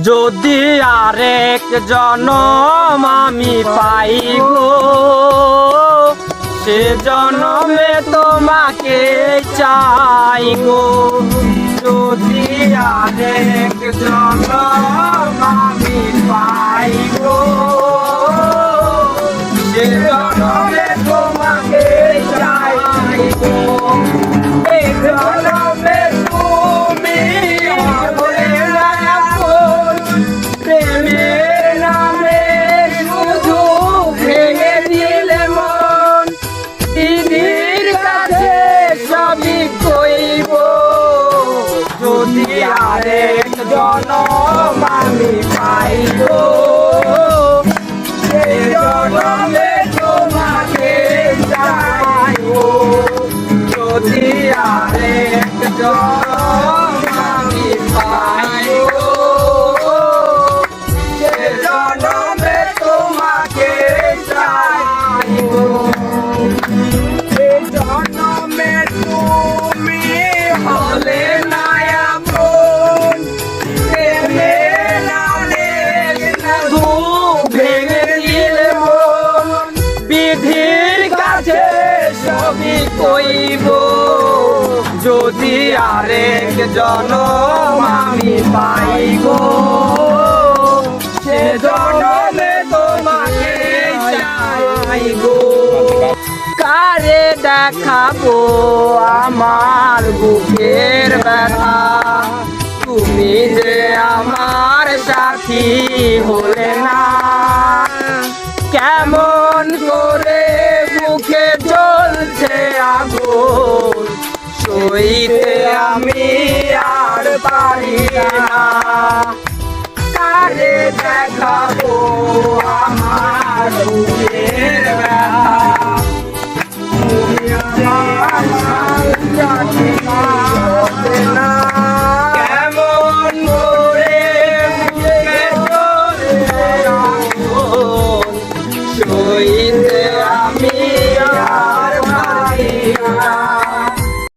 যদি আরেক জনম আমি পাই গো, সে জনমে তোমাকে চাই গো। যদি আরেক জনম আমি পাই গো, সে জনমে তোমাকে চাই গো। এই জনমে তুমি হবে না আপন, প্রেমের নামে শুধু ভেঙে দিলে মন। দিদির কাছে সবই কইব, যদি আরেক জনম আমি পাই গো, সে জনমে তোমাকে চাই গো। যদি আরেক জনম আমি পাই গো, সে জনমে তোমাকে চাই গো। সে জনমে তুমি হলে না আপন, প্রেমের নামে শুধু ভেঙে দিলে মন। বিধির কাছে সবই কইব, যদি আরেক জনম আমি পাই গো, সে জনমে তোমাকে চাই গো। কারে দেখাবো আমার বুকের ব্যথা, তুমি যে আমার সাথী হলে না। কেমন করে বুকে জ্বলছে আগুন, সইতে আমি আর পারি না।